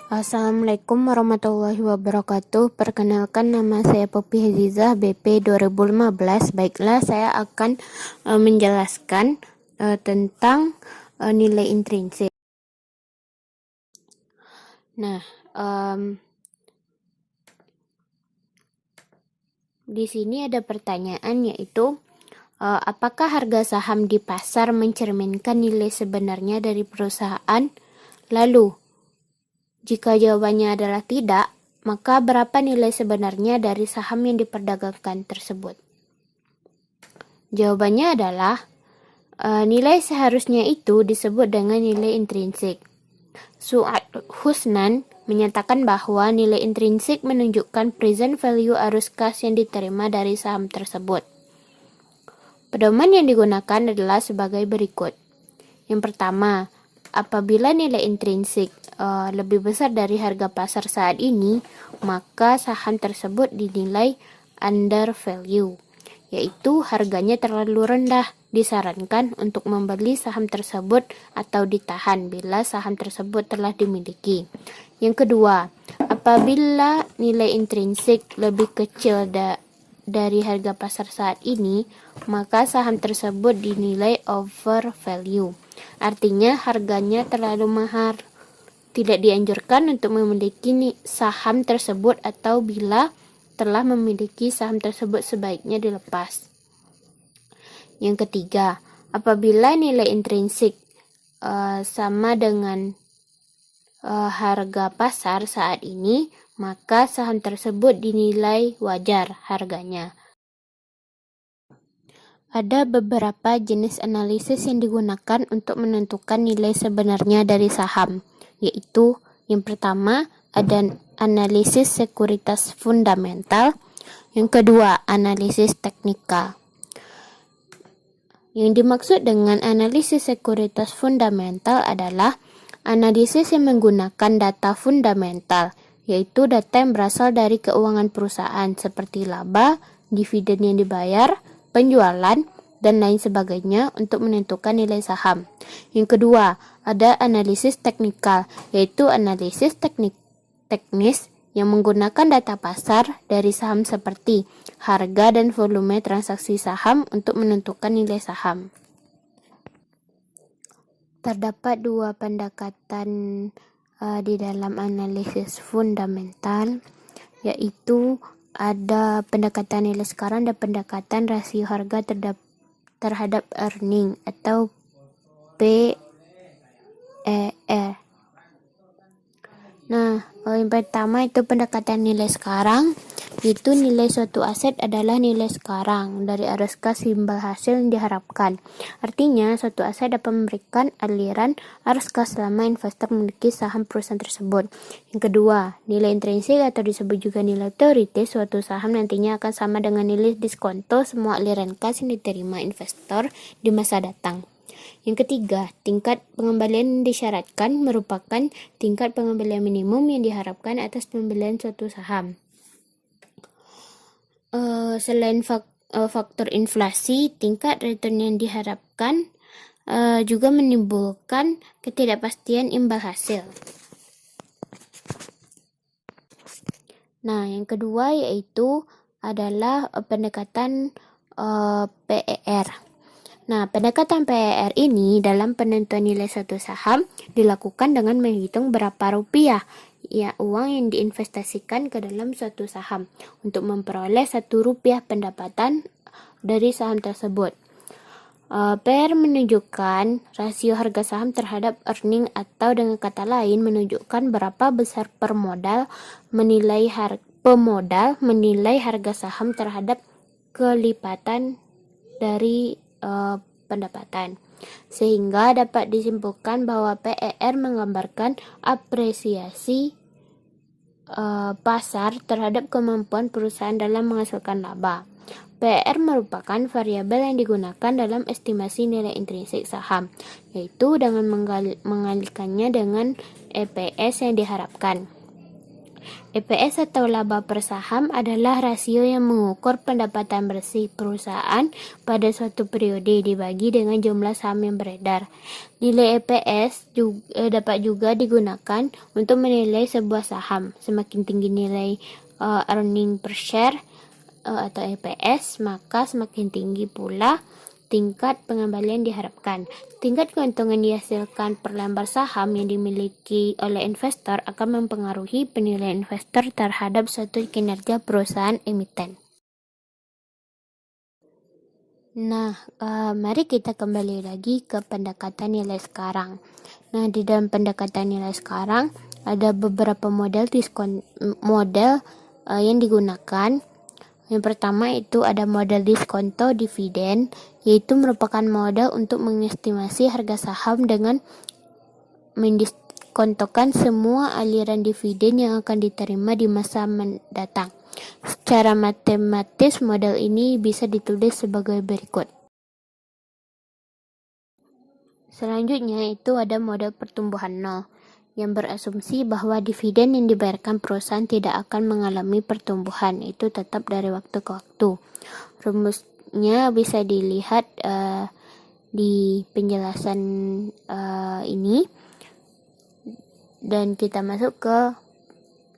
Assalamualaikum warahmatullahi wabarakatuh. Perkenalkan, nama saya Poppy Hazizah, BP 2015. Baiklah, saya akan menjelaskan tentang nilai intrinsik. Nah, di sini ada pertanyaan, yaitu apakah harga saham di pasar mencerminkan nilai sebenarnya dari perusahaan? Lalu, jika jawabannya adalah tidak, maka berapa nilai sebenarnya dari saham yang diperdagangkan tersebut? Jawabannya adalah nilai seharusnya itu disebut dengan nilai intrinsik. Su'ad Husnan menyatakan bahwa nilai intrinsik menunjukkan present value arus kas yang diterima dari saham tersebut. Pedoman yang digunakan adalah sebagai berikut. Yang pertama, apabila nilai intrinsik lebih besar dari harga pasar saat ini, maka saham tersebut dinilai under value, yaitu harganya terlalu rendah. Disarankan untuk membeli saham tersebut atau ditahan bila saham tersebut telah dimiliki. Yang kedua, apabila nilai intrinsik lebih kecil dari harga pasar saat ini, maka saham tersebut dinilai over value. Artinya harganya terlalu mahal. Tidak dianjurkan untuk memiliki saham tersebut, atau bila telah memiliki saham tersebut sebaiknya dilepas. Yang ketiga, apabila nilai intrinsik sama dengan harga pasar saat ini, maka saham tersebut dinilai wajar harganya. Ada beberapa jenis analisis yang digunakan untuk menentukan nilai sebenarnya dari saham, yaitu yang pertama ada analisis sekuritas fundamental, yang kedua analisis teknikal. Yang dimaksud dengan analisis sekuritas fundamental adalah analisis yang menggunakan data fundamental, yaitu data yang berasal dari keuangan perusahaan seperti laba, dividen yang dibayar, penjualan, dan lain sebagainya untuk menentukan nilai saham. Yang kedua, ada analisis teknikal, yaitu analisis teknis yang menggunakan data pasar dari saham seperti harga dan volume transaksi saham untuk menentukan nilai saham. Terdapat dua pendekatan di dalam analisis fundamental, yaitu ada pendekatan nilai sekarang dan pendekatan rasio harga terhadap earning atau PER. Nah, yang pertama itu pendekatan nilai sekarang, yaitu nilai suatu aset adalah nilai sekarang dari arus kas imbal hasil yang diharapkan. Artinya, suatu aset dapat memberikan aliran arus kas selama investor memiliki saham perusahaan tersebut. Yang kedua, nilai intrinsik atau disebut juga nilai teoritis suatu saham nantinya akan sama dengan nilai diskonto semua aliran kas yang diterima investor di masa datang. Yang ketiga, tingkat pengembalian yang disyaratkan merupakan tingkat pengembalian minimum yang diharapkan atas pembelian suatu saham. Selain faktor inflasi, tingkat return yang diharapkan juga menimbulkan ketidakpastian imbal hasil. Nah, yang kedua yaitu adalah pendekatan PER. Nah, pendekatan PER ini dalam penentuan nilai suatu saham dilakukan dengan menghitung berapa rupiah uang yang diinvestasikan ke dalam suatu saham untuk memperoleh 1 rupiah pendapatan dari saham tersebut. PER menunjukkan rasio harga saham terhadap earning, atau dengan kata lain menunjukkan berapa besar pemodal menilai harga saham terhadap kelipatan dari pendapatan, sehingga dapat disimpulkan bahwa PER menggambarkan apresiasi pasar terhadap kemampuan perusahaan dalam menghasilkan laba. PER merupakan variabel yang digunakan dalam estimasi nilai intrinsik saham, yaitu dengan mengalihkannya dengan EPS yang diharapkan. EPS atau laba per saham adalah rasio yang mengukur pendapatan bersih perusahaan pada suatu periode dibagi dengan jumlah saham yang beredar. Nilai EPS dapat juga digunakan untuk menilai sebuah saham. Semakin tinggi nilai earning per share atau EPS, maka semakin tinggi pula tingkat pengembalian diharapkan. Tingkat keuntungan dihasilkan per lembar saham yang dimiliki oleh investor akan mempengaruhi penilaian investor terhadap suatu kinerja perusahaan emiten. Nah, mari kita kembali lagi ke pendekatan nilai sekarang. Nah, di dalam pendekatan nilai sekarang ada beberapa model yang digunakan. Yang pertama itu ada model diskonto dividen, yaitu merupakan model untuk mengestimasi harga saham dengan mendiskontokan semua aliran dividen yang akan diterima di masa mendatang. Secara matematis, model ini bisa ditulis sebagai berikut. Selanjutnya itu ada model pertumbuhan nol, yang berasumsi bahwa dividen yang dibayarkan perusahaan tidak akan mengalami pertumbuhan, itu tetap dari waktu ke waktu. Rumusnya bisa dilihat di penjelasan ini, dan kita masuk ke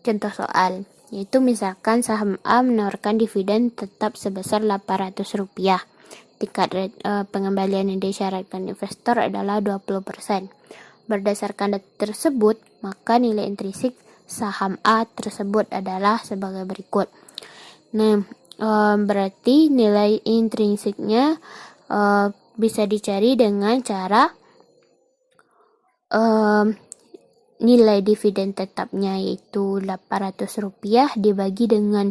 contoh soal, yaitu misalkan saham A menawarkan dividen tetap sebesar Rp800. Tingkat pengembalian yang disyaratkan investor adalah 20%. Berdasarkan data tersebut, maka nilai intrinsik saham A tersebut adalah sebagai berikut. Nah, berarti nilai intrinsiknya bisa dicari dengan cara nilai dividen tetapnya yaitu Rp800 dibagi dengan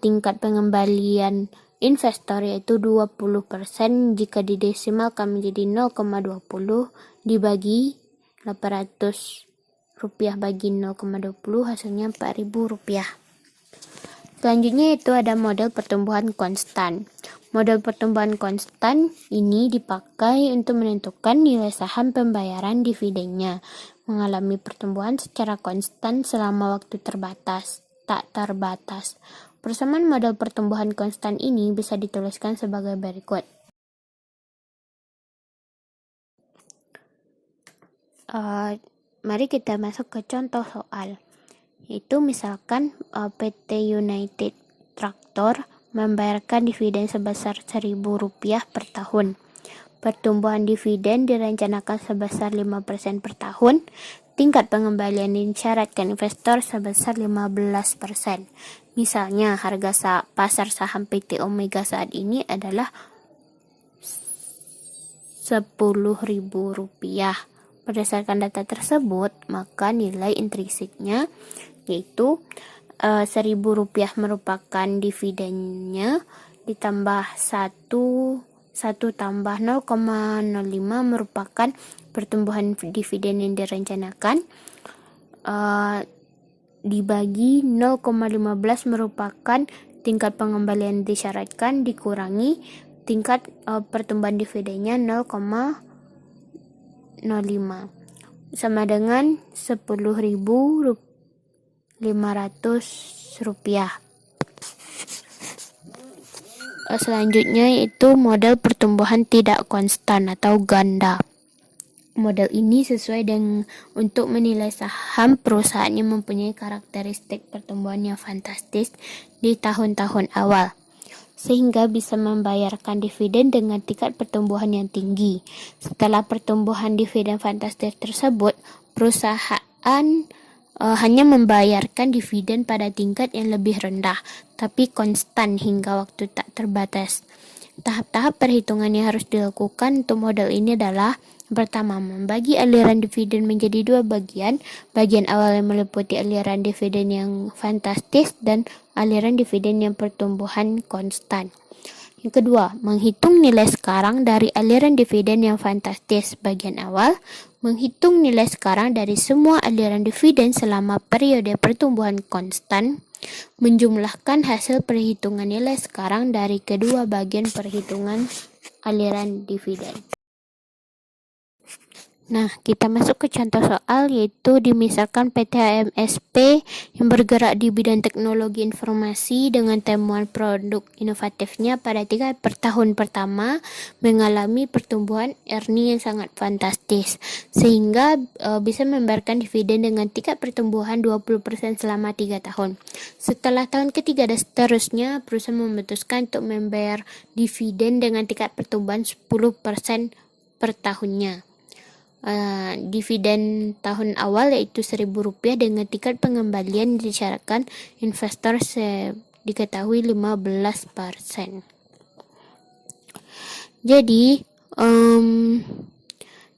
tingkat pengembalian investor yaitu 20%. Jika didesimalkan menjadi 0,20 dibagi Rp800 bagi 0,20 hasilnya Rp4.000. Selanjutnya itu ada model pertumbuhan konstan. Model pertumbuhan konstan ini dipakai untuk menentukan nilai saham pembayaran dividennya, mengalami pertumbuhan secara konstan selama waktu tak terbatas. Persamaan model pertumbuhan konstan ini bisa dituliskan sebagai berikut. Mari kita masuk ke contoh soal. Itu misalkan PT United Tractor membayarkan dividen sebesar Rp1.000 per tahun. Pertumbuhan dividen direncanakan sebesar 5% per tahun. Tingkat pengembalian disyaratkan investor sebesar 15%. Misalnya harga pasar saham PT Omega saat ini adalah Rp10.000. Berdasarkan data tersebut, maka nilai intrinsiknya yaitu Rp1.000 merupakan dividennya, ditambah 1 tambah 0,05 merupakan pertumbuhan dividen yang direncanakan, dibagi 0,15 merupakan tingkat pengembalian disyaratkan, dikurangi tingkat pertumbuhan dividennya 0,05 sama dengan Rp10.500. Selanjutnya yaitu model pertumbuhan tidak konstan atau ganda. Model ini sesuai dengan untuk menilai saham perusahaan yang mempunyai karakteristik pertumbuhan yang fantastis di tahun-tahun awal, sehingga bisa membayarkan dividen dengan tingkat pertumbuhan yang tinggi. Setelah pertumbuhan dividen fantastis tersebut, perusahaan hanya membayarkan dividen pada tingkat yang lebih rendah, tapi konstan hingga waktu tak terbatas. Tahap-tahap perhitungan yang harus dilakukan untuk model ini adalah: pertama, membagi aliran dividen menjadi dua bagian. Bagian awal yang meliputi aliran dividen yang fantastis dan aliran dividen yang pertumbuhan konstan. Yang kedua, menghitung nilai sekarang dari aliran dividen yang fantastis bagian awal, menghitung nilai sekarang dari semua aliran dividen selama periode pertumbuhan konstan, menjumlahkan hasil perhitungan nilai sekarang dari kedua bagian perhitungan aliran dividen. Nah, kita masuk ke contoh soal, yaitu dimisalkan PT AMSP yang bergerak di bidang teknologi informasi dengan temuan produk inovatifnya pada 3 per tahun pertama mengalami pertumbuhan earning yang sangat fantastis, sehingga bisa membayarkan dividen dengan tingkat pertumbuhan 20% selama 3 tahun. Setelah tahun ketiga dan seterusnya, perusahaan memutuskan untuk membayar dividen dengan tingkat pertumbuhan 10% per tahunnya. Dividen tahun awal yaitu Rp1.000 dengan tingkat pengembalian disyaratkan investor diketahui 15%. Jadi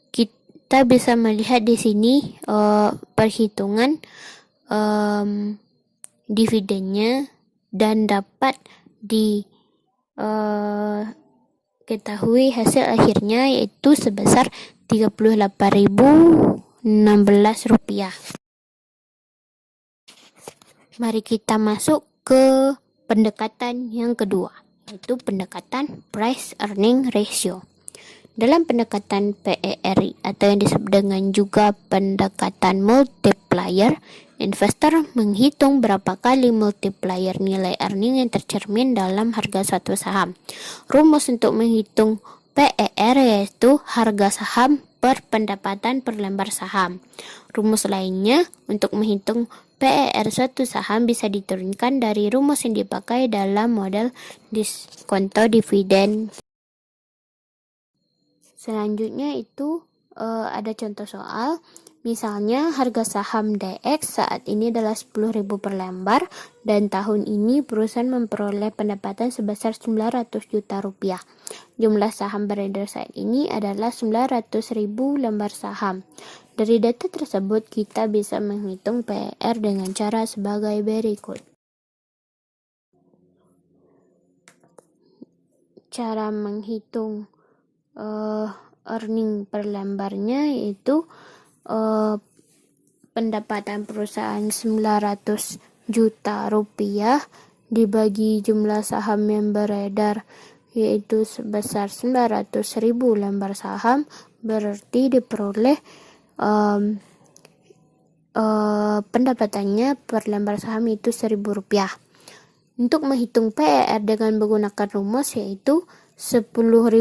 kita bisa melihat di sini perhitungan dividennya dan dapat ketahui hasil akhirnya yaitu sebesar Rp38.016. Mari kita masuk ke pendekatan yang kedua, yaitu pendekatan price earning ratio. Dalam pendekatan PER atau yang disebut dengan juga pendekatan multiplier, investor menghitung berapa kali multiplier nilai earning yang tercermin dalam harga suatu saham. Rumus untuk menghitung PER yaitu harga saham per pendapatan per lembar saham. Rumus lainnya untuk menghitung PER suatu saham bisa diturunkan dari rumus yang dipakai dalam model diskonto dividen. Selanjutnya itu ada contoh soal. Misalnya harga saham DX saat ini adalah 10.000 per lembar dan tahun ini perusahaan memperoleh pendapatan sebesar 900 juta rupiah. Jumlah saham beredar saat ini adalah 900.000 lembar saham. Dari data tersebut kita bisa menghitung PER dengan cara sebagai berikut. Cara menghitung earning per lembarnya yaitu pendapatan perusahaan 900 juta rupiah dibagi jumlah saham yang beredar yaitu sebesar 900.000 lembar saham, berarti diperoleh pendapatannya per lembar saham itu Rp1.000. Untuk menghitung PER dengan menggunakan rumus yaitu 10.000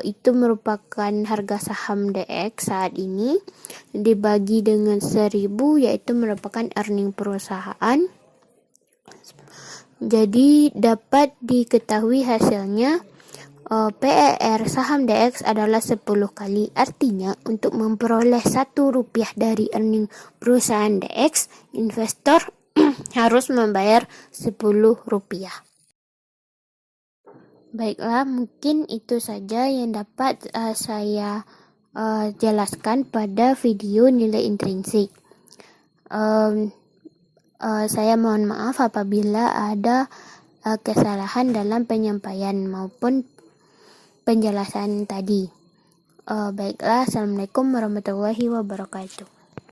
itu merupakan harga saham DX saat ini dibagi dengan 1.000 yaitu merupakan earning perusahaan. Jadi dapat diketahui hasilnya PER saham DX adalah 10 kali. Artinya untuk memperoleh Rp1 dari earning perusahaan DX, investor harus membayar Rp10. Baiklah, mungkin itu saja yang dapat saya jelaskan pada video nilai intrinsik. Saya mohon maaf apabila ada kesalahan dalam penyampaian maupun penjelasan tadi. Baiklah, Assalamualaikum warahmatullahi wabarakatuh.